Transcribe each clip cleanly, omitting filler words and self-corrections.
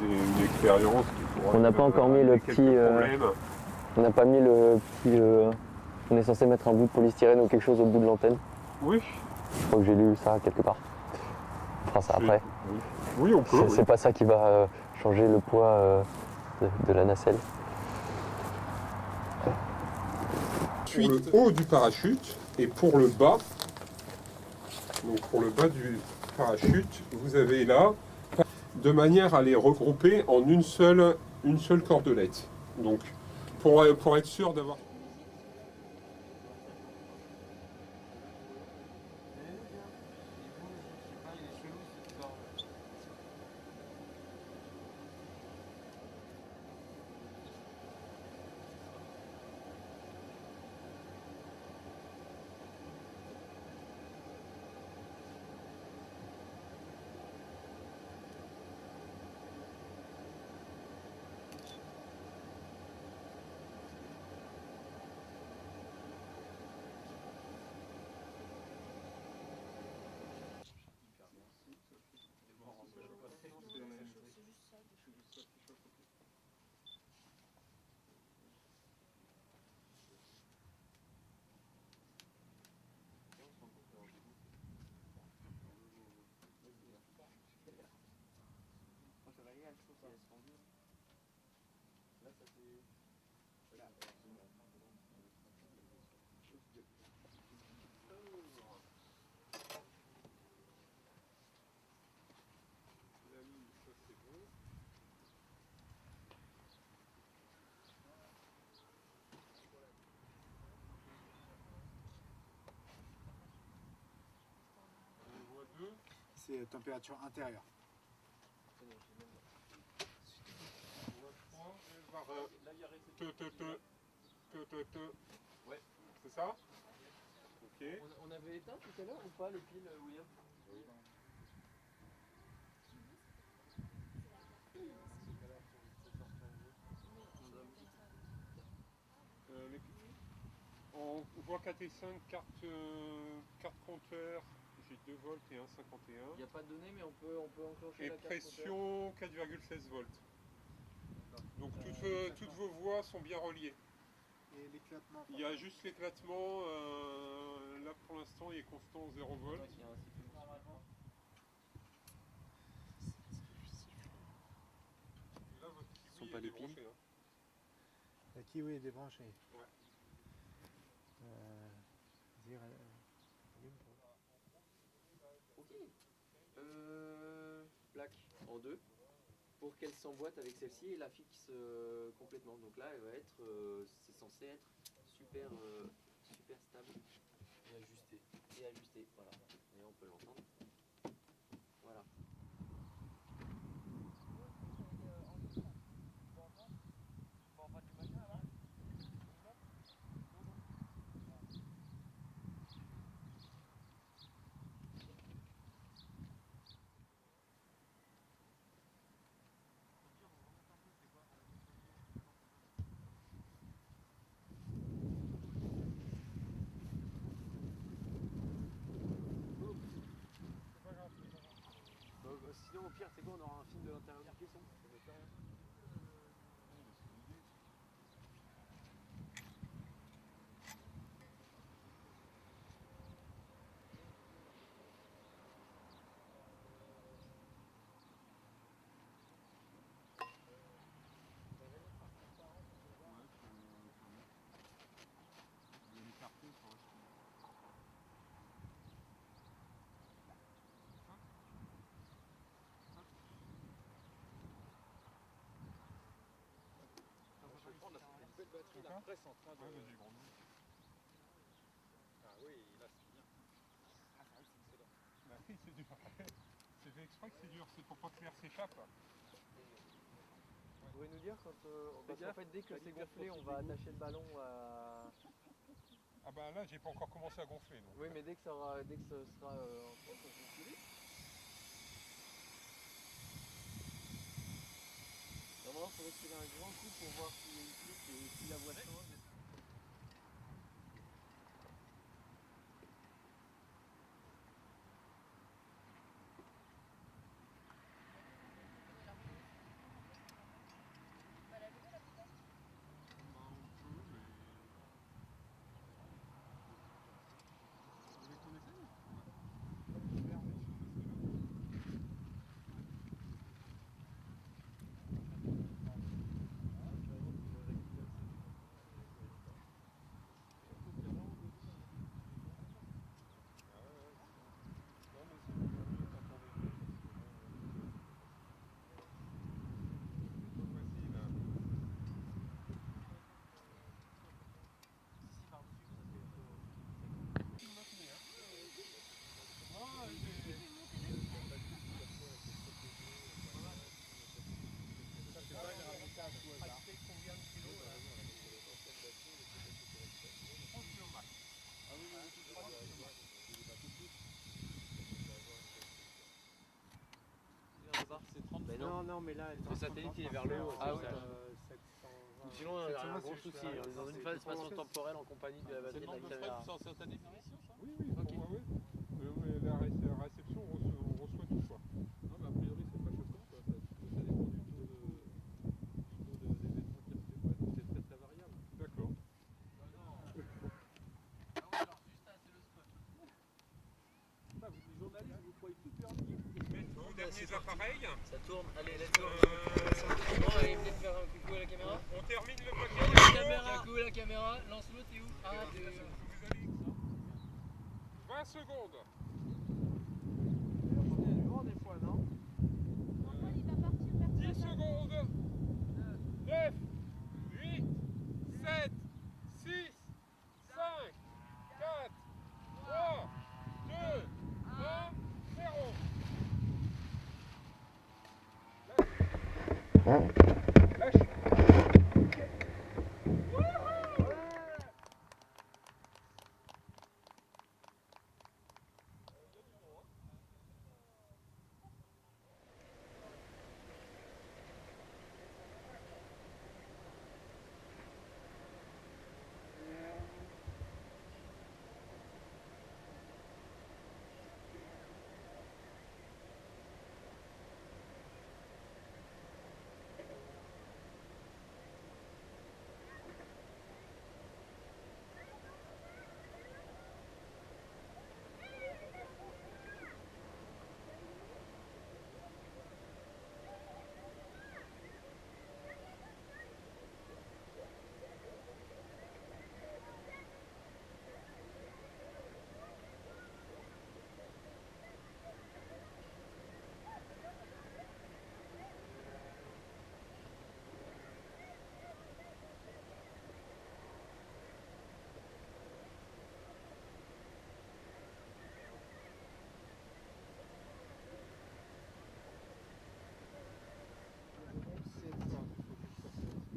une expérience. On n'a pas encore mis le petit. On n'a pas mis le petit. On est censé mettre un bout de polystyrène ou quelque chose au bout de l'antenne. Oui. Je crois que j'ai lu ça quelque part. On fera ça après. Oui, on peut. C'est pas ça qui va changer le poids de la nacelle. Pour le haut du parachute et pour le bas, donc pour le bas du parachute, vous avez là, de manière à les regrouper en une seule cordelette. Donc pour être sûr d'avoir... C'est température intérieure. Ouais. C'est ça? Ok. On avait éteint tout à l'heure ou pas les piles, William? Oui. On voit 4,5 carte compteur, j'ai 2 volts et 1,51. Il n'y a pas de données mais on peut enclencher et la carte pression 4,16 volts. Donc toutes vos voies sont bien reliées. Et l'éclatement? Il y a juste l'éclatement, là pour l'instant il est constant 0 volts. Là votre kiwi sont pas est des débranché. piles. La kiwi est débranchée. Ouais. Ok. Plaque en deux pour qu'elle s'emboîte avec celle-ci et la fixe complètement. Donc là, elle va être, c'est censé être super, super stable et ajusté. Voilà. Et on peut l'entendre. Voilà. Sinon, au pire, c'est quoi? On aura un film de l'intérieur du caisson. Ça ne fait rien. Belle batterie, la presse en train de... Ah oui, là c'est bien. Ah ça c'est excellent. Bah oui, c'est dur. C'est fait exprès que c'est dur, c'est pour pas que l'air s'échappe. Vous pouvez nous dire quand parce qu'en fait dès que c'est gonflé on va attacher le ballon à... Ah bah là j'ai pas encore commencé à gonfler. Donc. Oui mais dès que ce sera en train de gonfler. Normalement il faudrait tirer un grand coup pour voir s'il y a une clique et si la voix change. Ben non. Non, mais là, Le satellite, il est vers le haut. Ah c'est oui. ça. 720. Sinon, on a un 720, gros c'est souci. juste On est dans une phase spatio-temporelle en compagnie de la C'est batterie le de la nombre de caméra. frais qui sont en certaines définitions, ça? Oui, oui, Ok. ouais, ouais. La réception, on reçoit tout, quoi. Non, mais a priori, c'est pas choquant, quoi. Ça dépend du taux d'événements qui refait pas, donc c'est très très variable. D'accord. Ah, vous, les journalistes, vous croyez tout permis. Vos derniers appareils. Ça tourne. Allez, let's go. Bon, allez, peut-être faire un coucou à la caméra. On termine le La paquet. caméra. Coucou à la caméra. Lance-le, t'es où? 1, 2. Vous allez 20 secondes. On est lourd des fois, non? 10 secondes. 9, 8, 7, 6, 5, 4, 3, 2, 1, 0. Lâche.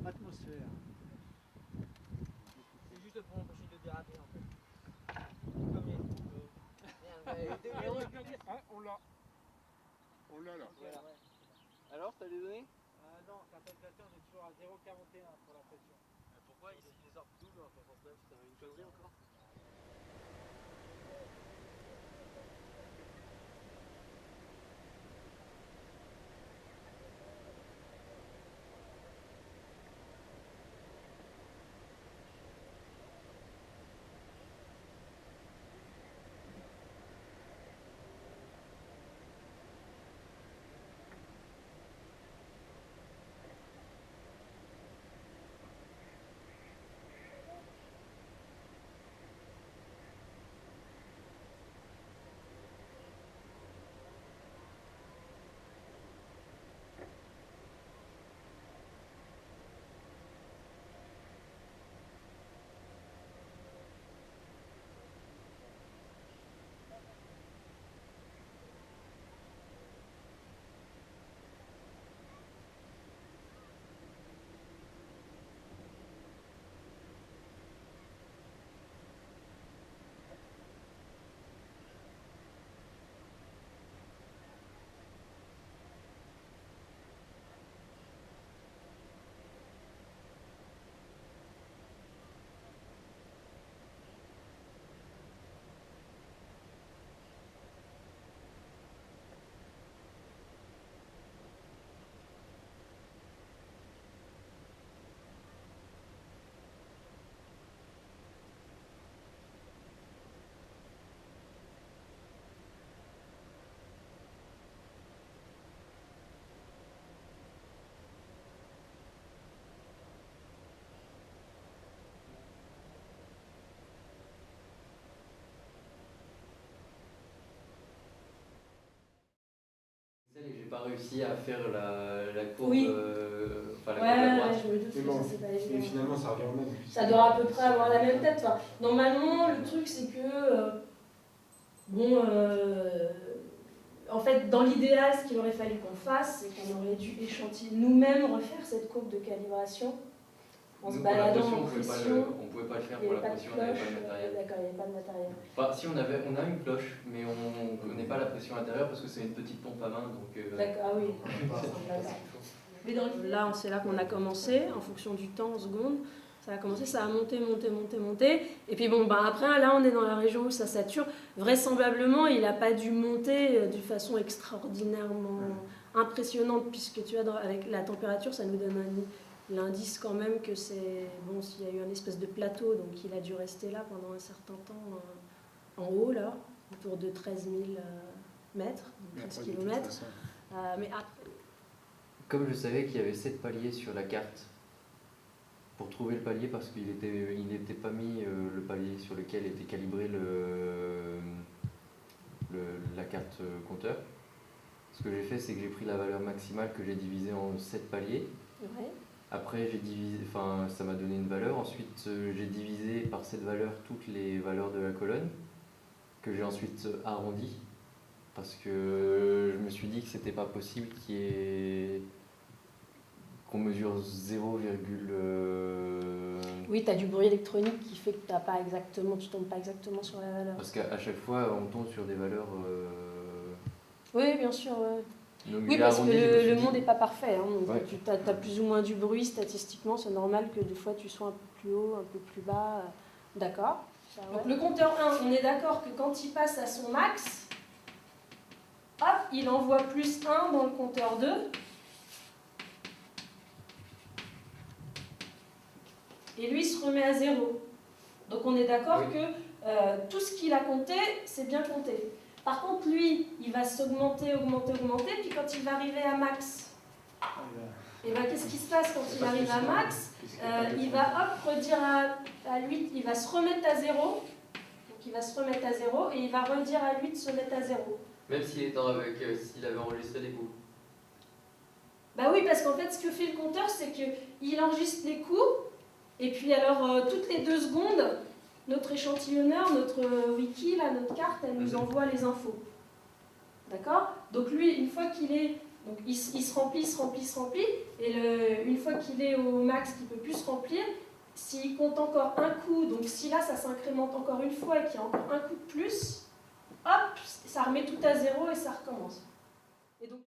Atmosphère. C'est juste pour empêcher de déraper en fait. Comme les. Ah, on l'a. On l'a là. Voilà. Alors, t'as les données? Non, la pression, on est toujours à 0,41 pour la pression. Pourquoi ici les sortent double en fréquence 9? C'est une connerie encore? J'ai pas réussi à faire la courbe, Oui. enfin la courbe à droite. Je me doute que ça c'est pas évident. Et finalement, ça revient au même. Ça doit à peu près avoir la même tête. Enfin, normalement, le truc c'est que, en fait, dans l'idéal, ce qu'il aurait fallu qu'on fasse, c'est qu'on aurait dû échantillonner nous-mêmes, refaire cette courbe de calibration en se Nous, pour la baladant pression, en pression. on pouvait pas le faire Il n'y pour la avait pas de pression, on n'avait pas cloche. le matériel. D'accord, il n'y avait pas de matériel. Enfin, si on a une cloche, mais on connaît pas pas la pression intérieure parce que c'est une petite pompe à main. D'accord, ah oui. Mais là, c'est là qu'on a commencé, en fonction du temps, en secondes. Ça a commencé, ça a monté. Et puis bon, après, là, on est dans la région où ça sature. Vraisemblablement, il n'a pas dû monter de façon extraordinairement impressionnante, puisque tu vois, avec la température, ça nous donne l'indice quand même que c'est... Bon, s'il y a eu un espèce de plateau, donc il a dû rester là pendant un certain temps, en haut, là, autour de 13 000 mètres, 13 kilomètres. Mais après... Comme je savais qu'il y avait 7 paliers sur la carte, pour trouver le palier, parce qu'il n'était pas mis le palier sur lequel était calibré la carte compteur. Ce que j'ai fait, c'est que j'ai pris la valeur maximale que j'ai divisée en 7 paliers. Ouais. Après, j'ai divisé, ça m'a donné une valeur. Ensuite, j'ai divisé par cette valeur toutes les valeurs de la colonne, que j'ai ensuite arrondi, parce que je me suis dit que c'était pas possible qu'on mesure 0, Oui, tu as du bruit électronique qui fait que tu tombes pas exactement sur la valeur. Parce qu'à chaque fois, on tombe sur des valeurs... Oui, bien sûr. Ouais. Donc, Oui, parce que le monde n'est pas parfait. Hein, donc ouais. tu as plus ou moins du bruit statistiquement. C'est normal que des fois tu sois un peu plus haut, un peu plus bas. D'accord. Donc le compteur 1, on est d'accord que quand il passe à son max, hop, il envoie plus 1 dans le compteur 2. Et lui, il se remet à 0. Donc on est d'accord que tout ce qu'il a compté, c'est bien compté. Par contre, lui, il va s'augmenter, puis quand il va arriver à max, et ben, qu'est-ce qui se passe quand il arrive à max? Il va redire à lui, il va se remettre à 0. Donc il va se remettre à 0 et il va redire à lui de se mettre à 0. Même s'il avait enregistré les coups. Bah oui, parce qu'en fait, ce que fait le compteur, c'est qu'il enregistre les coups. Et puis alors, toutes les 2 secondes, notre échantillonneur, notre wiki, là, notre carte, elle nous envoie les infos. D'accord? Donc lui, une fois qu'il est... Donc il se remplit, et une fois qu'il est au max, qu'il ne peut plus se remplir, s'il compte encore un coup, donc si là, ça s'incrémente encore une fois et qu'il y a encore un coup de plus, hop, ça remet tout à 0 et ça recommence. Et donc...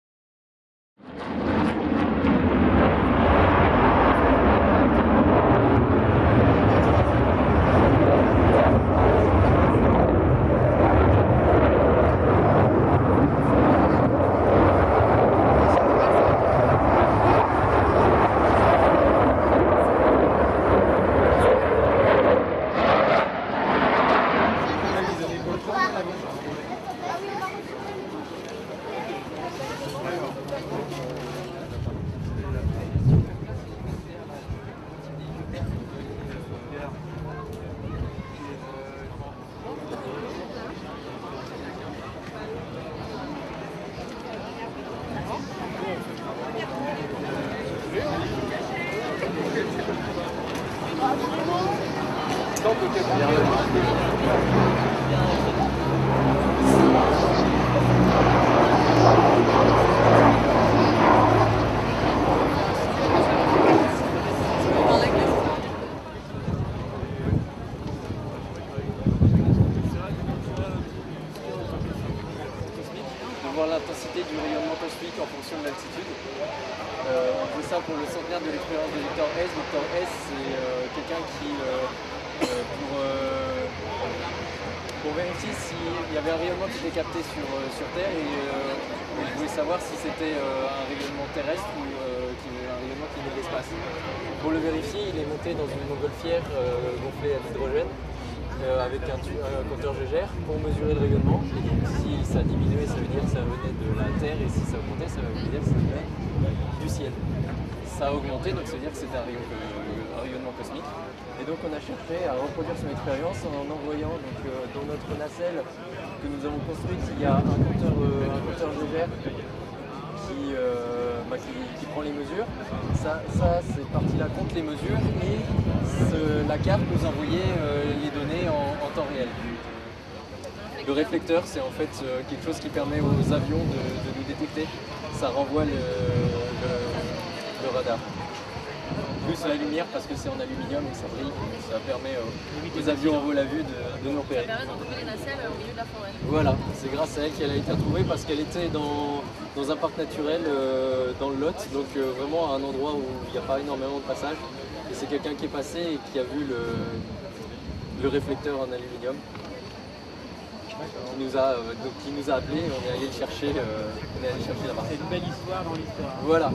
voir l'intensité du rayonnement cosmique en fonction de l'altitude. On fait ça pour le centenaire de l'expérience de Victor Hess. Victor Hess, c'est quelqu'un qui, pour vérifier s'il y avait un rayonnement qui était capté sur Terre, et il voulait savoir si c'était un rayonnement terrestre ou un rayonnement qui venait de l'espace. Pour le vérifier, il est monté dans une montgolfière gonflée à l'hydrogène, avec un compteur Geiger pour mesurer le rayonnement. Et donc si ça diminuait, ça veut dire que ça venait de la Terre, et si ça augmentait, ça veut dire que ça venait du ciel. Ça a augmenté, donc ça veut dire que c'était un rayonnement cosmique. Et donc on a cherché à reproduire son expérience en envoyant dans notre nacelle que nous avons construite, il y a un compteur Geiger qui prend les mesures. Ça cette partie-là compte les mesures, et la carte nous envoyait les données en temps réel. Le réflecteur, c'est en fait quelque chose qui permet aux avions de nous détecter. Ça renvoie le radar. plus la lumière parce que c'est en aluminium et ça brille. Ça permet aux avions en vol à vue de nous repérer. Ça permet de retrouver les nacelles au milieu de la forêt. Voilà, c'est grâce à elle qu'elle a été retrouvée parce qu'elle était dans un parc naturel dans le Lot, donc vraiment à un endroit où il n'y a pas énormément de passages. Et c'est quelqu'un qui est passé et qui a vu le réflecteur en aluminium. Qui nous a appelés, on est allé le chercher, là-bas. C'est une belle histoire dans l'histoire. Voilà.